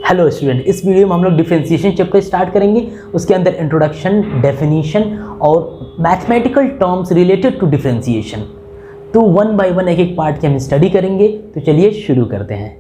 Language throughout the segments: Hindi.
हेलो स्टूडेंट, इस वीडियो में हम लोग डिफरेंशिएशन चैप्टर स्टार्ट करेंगे। उसके अंदर इंट्रोडक्शन, डेफिनेशन और mathematical terms related to differentiation, तो वन बाय वन एक एक पार्ट के हम स्टडी करेंगे। तो चलिए शुरू करते हैं।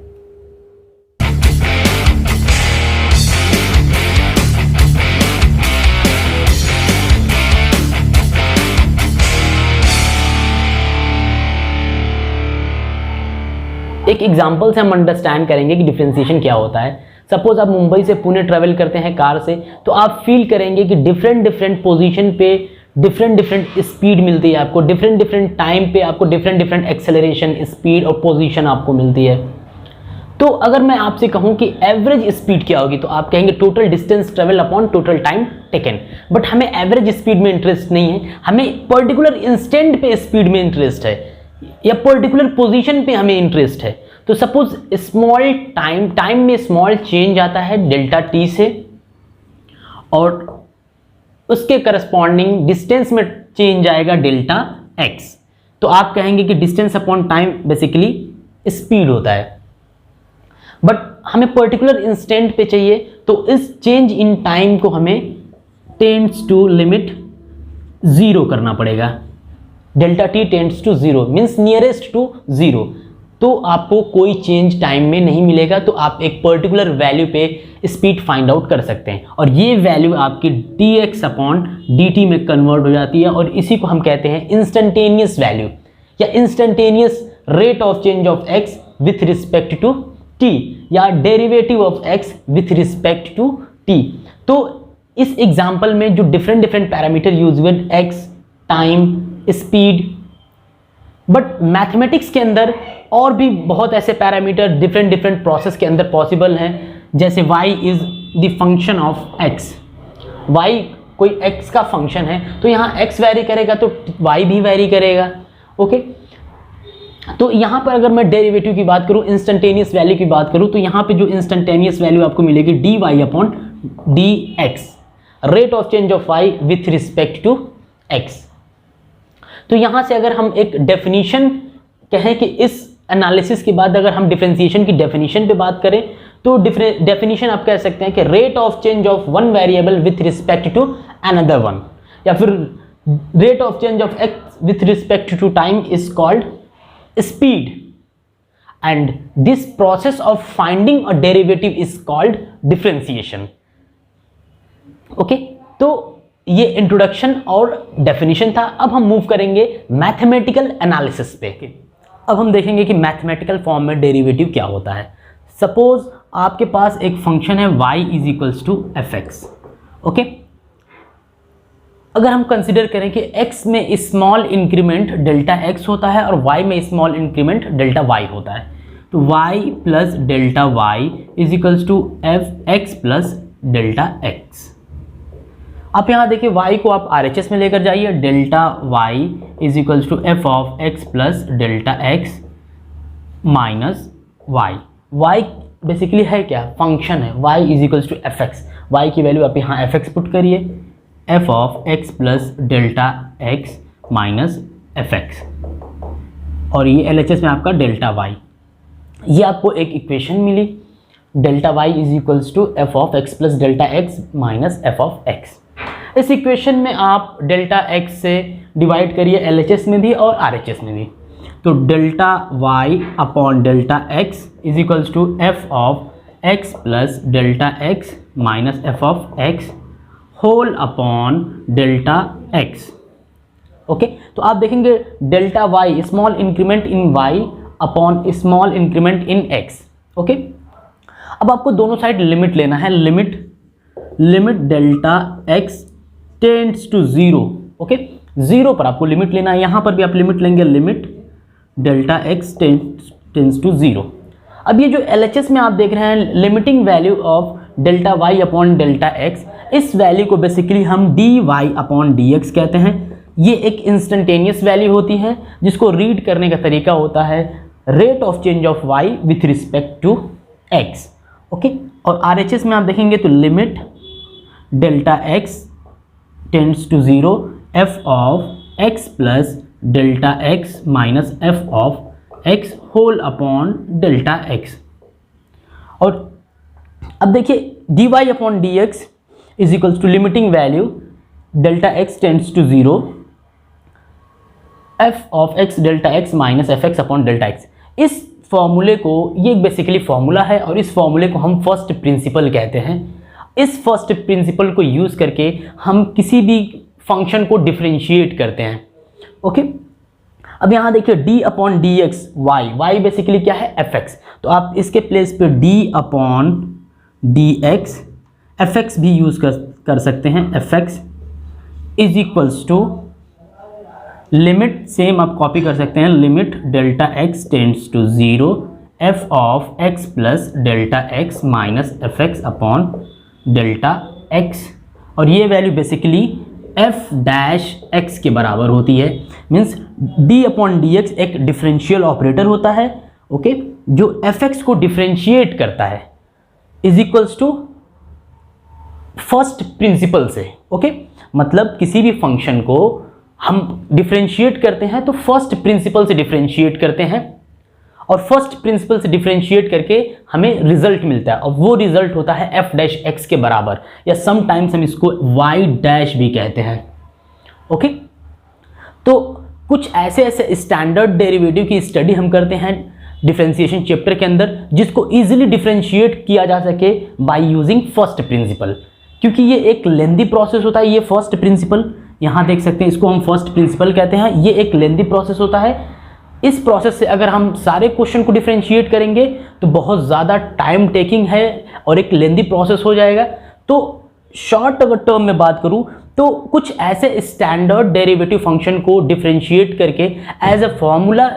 एक एग्जाम्पल से हम अंडरस्टैंड करेंगे कि डिफरेंशिएशन क्या होता है। सपोज आप मुंबई से पुणे ट्रैवल करते हैं कार से, तो आप फील करेंगे कि डिफरेंट पोजीशन पे डिफरेंट स्पीड मिलती है आपको, डिफरेंट टाइम पे आपको डिफरेंट एक्सेलरेशन, स्पीड और पोजीशन आपको मिलती है। तो अगर मैं आपसे कहूं कि एवरेज स्पीड क्या होगी, तो आप कहेंगे total distance travel upon total time taken. But हमें एवरेज स्पीड में इंटरेस्ट नहीं है, हमें पर्टिकुलर इंस्टेंट पे स्पीड में इंटरेस्ट है या पर्टिकुलर पोजीशन पे हमें इंटरेस्ट है। तो सपोज स्मॉल टाइम में स्मॉल चेंज आता है डेल्टा टी से, और उसके करस्पॉन्डिंग डिस्टेंस में चेंज आएगा डेल्टा एक्स। तो आप कहेंगे कि distance upon time basically speed होता है, बट हमें पर्टिकुलर इंस्टेंट पे चाहिए, तो इस चेंज इन टाइम को हमें टेंड्स टू लिमिट जीरो करना पड़ेगा। Delta T tends to zero means nearest to zero. तो आपको कोई चेंज टाइम में नहीं मिलेगा, तो आप एक पर्टिकुलर वैल्यू पे स्पीड फाइंड आउट कर सकते हैं, और ये वैल्यू आपकी dx अपॉन dt में कन्वर्ट हो जाती है, और इसी को हम कहते हैं इंस्टेंटेनियस वैल्यू या instantaneous rate of change of x with respect to t या derivative of x with respect to t। तो इस एग्जाम्पल में जो डिफरेंट पैरामीटर यूज हुए, x, time, speed, but mathematics के अंदर और भी बहुत ऐसे पैरामीटर डिफरेंट प्रोसेस के अंदर पॉसिबल हैं। जैसे y is the function of x, y कोई x का फंक्शन है, तो यहाँ x वैरी करेगा तो y भी वैरी करेगा। ओके, तो यहाँ पर अगर मैं डेरिवेटिव की बात करूँ, इंस्टेंटेनियस वैल्यू की बात करूँ, तो यहाँ पे जो इंस्टेंटेनियस वैल्यू आपको मिलेगी dy upon dx, rate of change of y with respect to x। तो यहाँ से अगर हम एक डेफिनेशन कहें कि इस एनालिसिस के बाद अगर हम डिफरेंशिएशन की डेफिनेशन पे बात करें, तो डेफिनेशन आप कह सकते हैं कि rate of change of one variable with respect to another one, या फिर rate of change of x with respect to time is called speed, and this process of finding a derivative is called differentiation. Okay, तो ये इंट्रोडक्शन और डेफिनेशन था। अब हम मूव करेंगे मैथमेटिकल एनालिसिस पे। अब हम देखेंगे कि मैथमेटिकल फॉर्म में डेरिवेटिव क्या होता है। सपोज आपके पास एक फंक्शन है y is equals to F X. Okay, अगर हम कंसिडर करें कि x में स्मॉल इंक्रीमेंट डेल्टा x होता है और y में स्मॉल इंक्रीमेंट डेल्टा y होता है, तो y plus delta y is equals to F X plus delta x। आप यहाँ देखिए y को आप RHS में लेकर जाइए, delta y is equals to F of x plus delta x minus y basically है क्या, फंक्शन है, y is equals to F X. y की वैल्यू आप यहाँ एफ एक्स पुट करिए, F of x plus delta x minus F X, और ये LHS में आपका डेल्टा y। ये आपको एक इक्वेशन मिली, delta y is equals to F of x plus delta x minus F of x। इस इक्वेशन में आप डेल्टा x से डिवाइड करिए LHS में भी और RHS में भी, तो delta y upon delta x is equals to F of x plus delta x minus F of x whole upon delta x। Okay, तो आप देखेंगे delta y small increment in y upon small increment in x। Okay, अब आपको दोनों साइड लिमिट लेना है, limit delta x tends to zero. Okay, zero पर आपको लिमिट लेना है, यहाँ पर भी आप लिमिट लेंगे, limit delta x tends to zero. अब ये जो LHS में आप देख रहे हैं limiting value of delta y upon delta x, इस वैल्यू को बेसिकली हम dy अपॉन dx कहते हैं। ये एक इंस्टेंटेनियस वैल्यू होती है, जिसको रीड करने का तरीका होता है rate of change of y with respect to x। Okay, और RHS में आप देखेंगे तो limit delta x tends to zero F of x plus delta x minus F of x whole upon delta x। और अब देखिए dy upon D x is equals to limiting value delta X tends to 0 F of X delta X minus F X upon delta X. इस फॉर्मूले को, ये बेसिकली फॉर्मूला है और इस फॉर्मूले को हम फर्स्ट प्रिंसिपल कहते हैं। इस फर्स्ट प्रिंसिपल को यूज़ करके हम किसी भी फंक्शन को डिफरेंशिएट करते हैं। ओके, अब यहाँ देखिए D upon D x Y, Y basically क्या है, एफ एक्स। तो आप इसके प्लेस पे D upon D x F X भी यूज़ कर सकते हैं। F x is equals to limit, same आप कॉपी कर सकते हैं, limit delta X tends to 0 F of X plus delta X minus F X upon delta X. और ये value basically F dash X के बराबर होती है। Means D upon D x एक डिफरेंशियल ऑपरेटर होता है, ओके, जो एफ एक्स को डिफरेंशिएट करता है, is equals to first principle से। ओके, मतलब किसी भी फंक्शन को हम डिफरेंशिएट करते हैं तो फर्स्ट प्रिंसिपल से डिफरेंशिएट करते हैं, और फर्स्ट प्रिंसिपल से डिफरेंशिएट करके हमें रिजल्ट मिलता है, और वो रिजल्ट होता है एफ डैश एक्स के बराबर, या समटाइम्स हम इसको वाई डैश भी कहते हैं। ओके, तो कुछ ऐसे स्टैंडर्ड डेरिवेटिव की स्टडी हम करते हैं डिफरेंशिएशन चैप्टर के अंदर, जिसको इजीली डिफरेंशिएट किया जा सके बाय यूजिंग फर्स्ट प्रिंसिपल। क्योंकि ये एक लेंदी प्रोसेस होता है, ये फर्स्ट प्रिंसिपल यहाँ देख सकते हैं, इसको हम फर्स्ट प्रिंसिपल कहते हैं। ये एक लेंदी प्रोसेस होता है। इस प्रोसेस से अगर हम सारे क्वेश्चन को डिफरेंशिएट करेंगे तो बहुत ज़्यादा टाइम टेकिंग है और एक लेंदी प्रोसेस हो जाएगा। तो शॉर्ट अगर टर्म में बात करूं तो कुछ ऐसे स्टैंडर्ड डेरिवेटिव फंक्शन को डिफरेंशिएट करके एज अ फॉर्मूला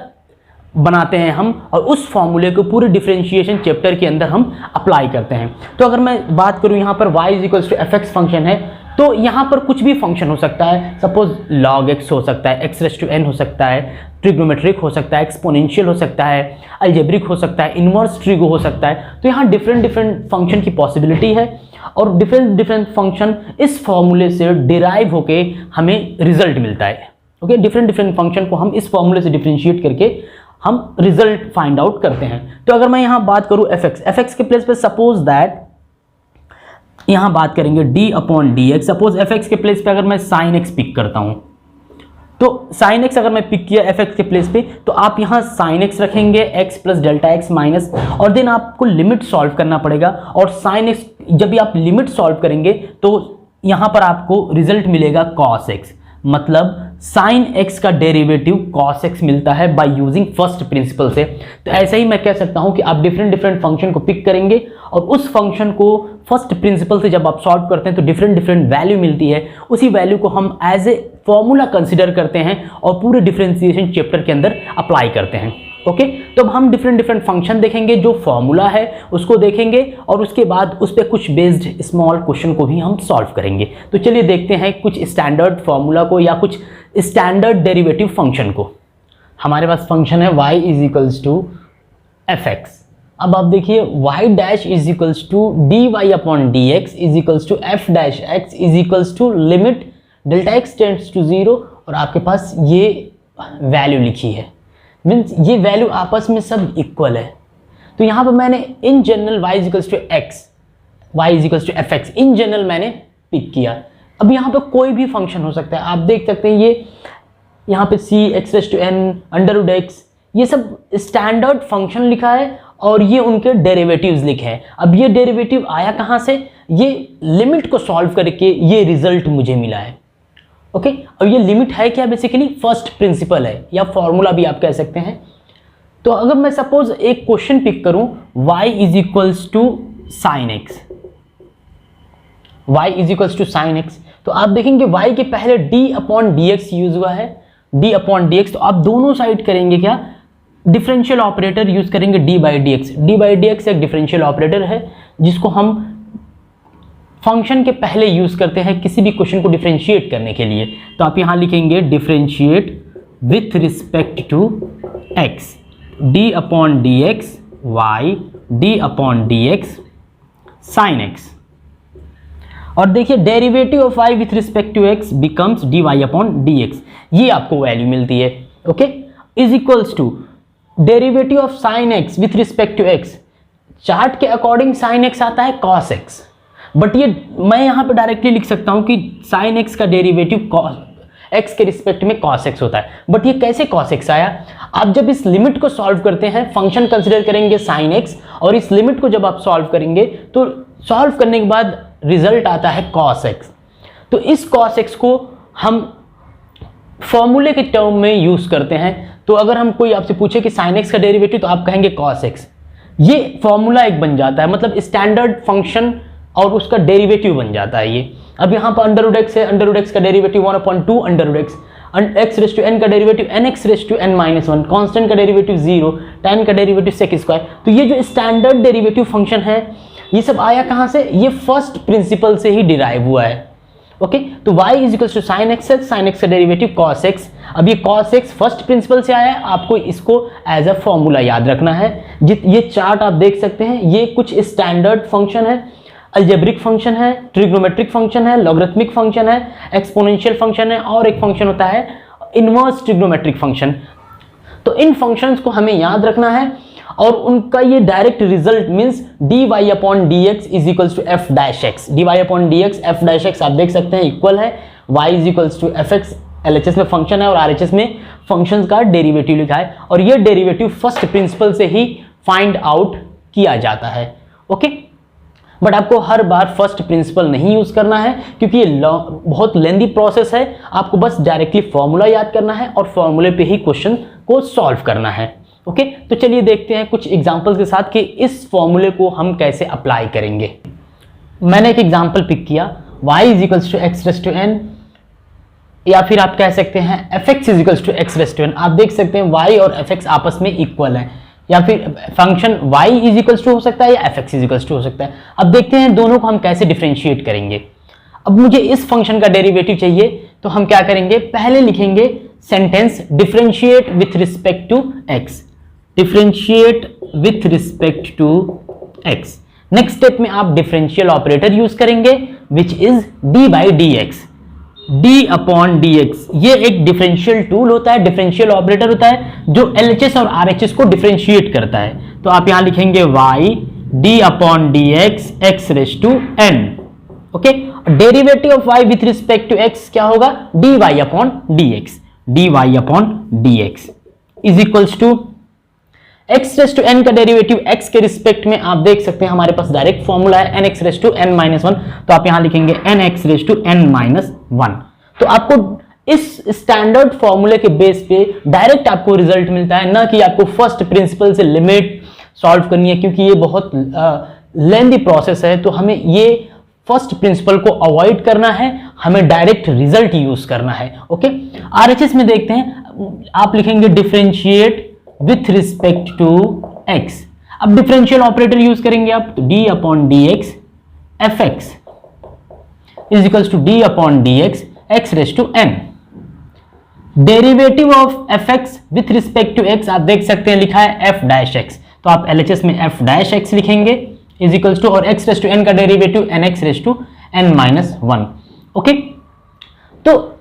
बनाते हैं हम, और उस फॉर्मूले को पूरे डिफरेंशिएशन चैप्टर के अंदर हम अप्लाई करते हैं। तो अगर मैं बात करूं यहाँ पर y is equals to F X function है, तो यहाँ पर कुछ भी फंक्शन हो सकता है। सपोज log x हो सकता है, x रेज़ टू n हो सकता है, ट्रिग्नोमेट्रिक हो सकता है, एक्सपोनेंशियल हो सकता है, अलजेब्रिक हो सकता है, इनवर्स ट्रिगो हो सकता है। तो यहाँ डिफरेंट फंक्शन की पॉसिबिलिटी है, और डिफरेंट फंक्शन इस फॉर्मूले से डिराइव होके हमें रिजल्ट मिलता है। ओके, डिफरेंट फंक्शन को हम इस फॉर्मूले से डिफरेंशिएट करके हम रिजल्ट फाइंड आउट करते हैं। तो अगर मैं यहाँ बात करूँ एफ एक्स के प्लेस पे, सपोज दैट यहाँ बात करेंगे D upon D x. Suppose F x के प्लेस पे अगर मैं साइन एक्स पिक करता हूँ, तो साइन एक्स अगर मैं पिक किया एफ एक्स के प्लेस पे, तो आप यहाँ साइन एक्स रखेंगे x plus delta X minus, और देन आपको लिमिट सॉल्व करना पड़ेगा। और साइन एक्स जब भी आप लिमिट सॉल्व करेंगे तो यहाँ पर आपको रिजल्ट मिलेगा कॉस एक्स, मतलब साइन एक्स का डेरिवेटिव कॉस एक्स मिलता है बाय यूजिंग फर्स्ट प्रिंसिपल से। तो ऐसे ही मैं कह सकता हूँ कि आप डिफरेंट फंक्शन को पिक करेंगे, और उस फंक्शन को फर्स्ट प्रिंसिपल से जब आप सॉल्व करते हैं तो डिफरेंट वैल्यू मिलती है। उसी वैल्यू को हम एज ए फॉर्मूला कंसिडर करते हैं और पूरे डिफरेंशिएशन चैप्टर के अंदर अप्लाई करते हैं। ओके, तो अब हम डिफरेंट फंक्शन देखेंगे, जो फॉर्मूला है उसको देखेंगे, और उसके बाद उस पर कुछ बेस्ड स्मॉल क्वेश्चन को भी हम सॉल्व करेंगे। तो चलिए देखते हैं कुछ स्टैंडर्ड फॉर्मूला को या कुछ स्टैंडर्ड डेरिवेटिव फंक्शन को। हमारे पास फंक्शन है y is equals to F X. अब आप देखिए y dash is equals to D Y upon D x is equals to F dash X is equals to limit delta X tends to 0, और आपके पास ये वैल्यू लिखी है। मीन्स ये वैल्यू आपस में सब इक्वल है। तो यहाँ पर मैंने in general y is equals to X, y is equals to F X in general मैंने पिक किया। अब यहाँ पे कोई भी फंक्शन हो सकता है, आप देख सकते हैं ये यहाँ पे c x raise to n under root x, ये सब स्टैंडर्ड फंक्शन लिखा है और ये उनके डेरिवेटिव्स लिखे हैं। अब ये डेरिवेटिव आया कहाँ से, ये लिमिट को सॉल्व करके ये रिजल्ट मुझे मिला है। ओके, और ये लिमिट है क्या, बेसिकली फर्स्ट प्रिंसिपल है या फॉर्मूला भी आप कह सकते हैं। तो अगर मैं सपोज एक क्वेश्चन पिक करूं y is equals to sine X, y is equals to sine X, तो आप देखेंगे y के पहले d upon D X use हुआ है, d अपॉन डी एक्स। तो आप दोनों साइड करेंगे क्या, डिफरेंशियल ऑपरेटर यूज करेंगे d by D x. D by D x एक डिफरेंशियल ऑपरेटर है जिसको हम फंक्शन के पहले यूज करते हैं किसी भी क्वेश्चन को डिफरेंशिएट करने के लिए। तो आप यहां लिखेंगे differentiate with respect to x, d upon D x Y d upon D X sine X. और देखिए derivative of y with respect to x becomes dy upon dx, ये आपको वैल्यू मिलती है। Okay, is equals to derivative of sine x with respect to x, chart के अकॉर्डिंग साइन एक्स आता है कॉस एक्स, बट ये मैं यहाँ पे डायरेक्टली लिख सकता हूँ कि साइन एक्स का डेरिवेटिव एक्स के रिस्पेक्ट में कॉस एक्स होता है। बट ये कैसे कॉस एक्स आया? आप जब इस लिमिट को सॉल्व करते हैं, फंक्शन कंसिडर करेंगे साइन एक्स, और इस लिमिट को जब आप सॉल्व करेंगे तो सॉल्व करने के बाद रिजल्ट आता है कॉस एक्स। तो इस कॉस एक्स को हम फॉर्मूले के टर्म में यूज करते हैं। तो अगर हम कोई आपसे पूछे कि साइन एक्स का डेरिवेटिव, तो आप कहेंगे कॉस एक्स। ये फॉर्मूला एक बन जाता है, मतलब स्टैंडर्ड फंक्शन और उसका डेरिवेटिव बन जाता है ये। अब यहाँ पर अंडर रूट एक्स है, अंडर रूट एक्स का derivative 1/2 under root X, x raise to N का derivative N X raise to N minus 1, constant का डेरिवेटिव 0, tan का डेरिवेटिव सेक स्क्वायर। तो ये जो स्टैंडर्ड डेरिवेटिव फंक्शन है, ये सब आया कहाँ से? ये फर्स्ट प्रिंसिपल से ही डिराइव हुआ है। ओके, तो y is equal to sine X, sine X का डेरिवेटिव कॉस एक्स। अब ये कॉस एक्स फर्स्ट प्रिंसिपल से आया है, आपको इसको एज अ फॉर्मूला याद रखना है। ये चार्ट आप देख सकते हैं, ये कुछ स्टैंडर्ड फंक्शन है, अलजेब्रिक फंक्शन है, ट्रिग्नोमेट्रिक फंक्शन है, लॉगरिथमिक फंक्शन है, एक्सपोनेंशियल फंक्शन है, और एक फंक्शन होता है इनवर्स ट्रिग्नोमेट्रिक फंक्शन। तो इन फंक्शंस को हमें याद रखना है, और उनका ये direct result means dy upon dx is equals to f dash x। dy upon dx f dash x आप देख सकते हैं इक्वल है y is equals to fx। LHS में फंक्शन है और RHS में फंक्शंस का डेरिवेटिव लिखा है, और ये डेरिवेटिव फर्स्ट प्रिंसिपल से ही फाइंड आउट किया जाता है। ओके, बट आपको हर बार फर्स्ट प्रिंसिपल नहीं यूज करना है, क्योंकि ये बहुत लेंदी प्रोसेस है। आपको बस डायरेक्टली फॉर्मूला याद करना है और फॉर्मूले पे ही क्वेश्चन को सॉल्व करना है। ओके, तो चलिए देखते हैं कुछ एग्जांपल्स के साथ कि इस फॉर्मूले को हम कैसे अप्लाई करेंगे। मैंने एक एग्जांपल पिक किया, y is equals to X raise to N, या फिर आप कह सकते हैं fx is equals to X raise to N. आप देख सकते हैं y और fx आपस में इक्वल है, या फिर function y is equals to हो सकता है या fx इज इक्वल्स टू हो सकता है। अब देखते हैं दोनों को हम कैसे डिफरेंशिएट करेंगे। अब मुझे इस फंक्शन का डेरिवेटिव चाहिए, तो हम क्या करेंगे? पहले लिखेंगे sentence differentiate with respect to x, differentiate with respect to x। Next step में आप डिफरेंशियल ऑपरेटर यूज करेंगे which is d by D X, d upon D X. ये एक डिफरेंशियल टूल होता है, डिफरेंशियल ऑपरेटर होता है जो LHS और RHS को डिफरेंशिएट करता है। तो आप यहां लिखेंगे y d upon D x x raise to n। Okay, derivative of y with respect to x क्या होगा? dy upon D x, dy upon D x is equals to x raise to n का डेरिवेटिव x के रिस्पेक्ट में आप देख सकते हैं हमारे पास डायरेक्ट फॉर्मूला है nx raise to n minus 1। तो आप यहां लिखेंगे nx raise to n minus 1। तो आपको इस स्टैंडर्ड फॉर्मूले के बेस पे डायरेक्ट आपको रिजल्ट मिलता है, ना कि आपको फर्स्ट प्रिंसिपल से लिमिट सॉल्व करनी है, क्योंकि ये बहुत लेंदी प्रोसेस है। तो हमें ये फर्स्ट प्रिंसिपल को अवॉइड करना है, हमें डायरेक्ट रिजल्ट यूज करना है। ओके, RHS में देखते हैं, आप लिखेंगे differentiate with respect to x। अब डिफरेंशियल ऑपरेटर यूज करेंगे आप, तो d upon D x F x is equals to d upon D x x raise to n। Derivative of f x with respect to x आप देख सकते हैं लिखा है f डैश x, तो आप LHS में f डैश x लिखेंगे इज इक्वल्स टू, और x रेस टू n का derivative nx raise to n minus 1। Okay, तो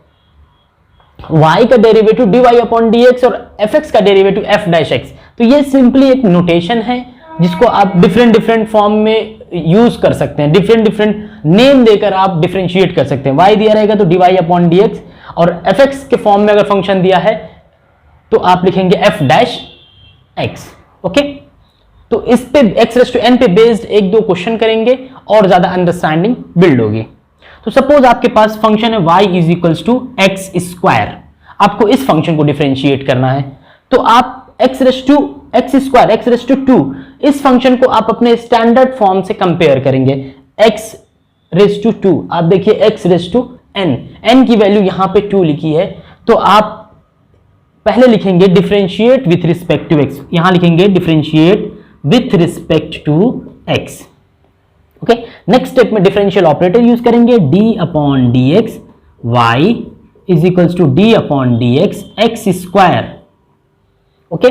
y का डेरिवेटिव dy अपॉन dx और fx का डेरिवेटिव f डैश x। तो ये सिंपली एक नोटेशन है जिसको आप डिफरेंट फॉर्म में यूज कर सकते हैं, डिफरेंट नेम देकर आप डिफरेंशिएट कर सकते हैं। y दिया रहेगा तो dy अपॉन dx, और fx के फॉर्म में अगर फंक्शन दिया है तो आप लिखेंगे f डैश x। ओके, तो इस पे x रेस टू n पे बेस्ड एक दो क्वेश्चन करेंगे और ज्यादा अंडरस्टैंडिंग बिल्ड होगी। तो सपोज आपके पास फंक्शन है y is equals to x square, आपको इस फंक्शन को डिफरेंशिएट करना है। तो आप x raise to x square, x raise to 2, इस फंक्शन को आप अपने स्टैंडर्ड फॉर्म से कंपेयर करेंगे। एक्स रेस टू 2, आप देखिए x raise to n, n की वैल्यू यहां पे 2 लिखी है, तो आप पहले लिखेंगे differentiate with respect to x, यहां लिखेंगे differentiate with respect to x। Okay, next step में डिफरेंशियल ऑपरेटर यूज करेंगे, d upon D x y is equals to d upon D x x square. Okay,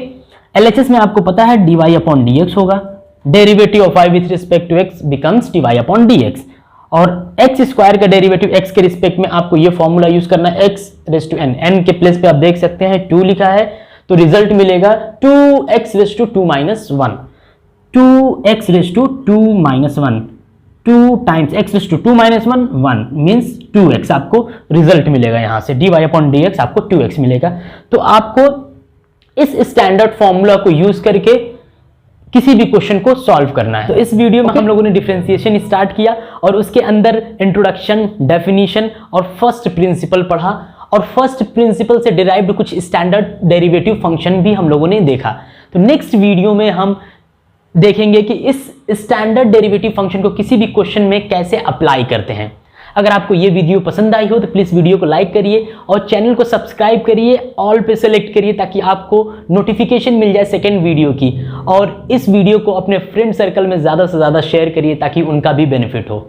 LHS में आपको पता है dy अपॉन डी एक्स होगा, derivative of y with respect to x becomes dy upon D x, और x स्क्वायर का डेरिवेटिव x के रिस्पेक्ट में आपको ये फॉर्मूला यूज करना है x raise to n, n के प्लेस पे आप देख सकते हैं 2 लिखा है, तो रिजल्ट मिलेगा 2x raise to 2 minus 1। 2x raise to 2 minus 1, 2 times x raise to 2 minus 1 1 means 2x आपको रिजल्ट मिलेगा यहाँ से, dy अपॉन dx आपको 2x मिलेगा। तो आपको इस स्टैंडर्ड फॉर्मूला को यूज करके किसी भी क्वेश्चन को सॉल्व करना है। तो इस वीडियो में हम लोगों ने डिफरेंशिएशन स्टार्ट किया और उसके अंदर इंट्रोडक्शन, डेफिनेशन और फर्स्ट प्रिंसिपल पढ़ा, और फर्स्ट प्रिंसिपल से डिराइव्ड कुछ स्टैंडर्ड डेरिवेटिव फंक्शन भी हम लोगों ने देखा। तो नेक्स्ट वीडियो में हम देखेंगे कि इस स्टैंडर्ड डेरिवेटिव फंक्शन को किसी भी क्वेश्चन में कैसे अप्लाई करते हैं। अगर आपको ये वीडियो पसंद आई हो तो प्लीज़ वीडियो को लाइक करिए और चैनल को सब्सक्राइब करिए, ऑल पे सेलेक्ट करिए ताकि आपको नोटिफिकेशन मिल जाए सेकेंड वीडियो की, और इस वीडियो को अपने फ्रेंड सर्कल में ज़्यादा से ज़्यादा शेयर करिए ताकि उनका भी बेनिफिट हो।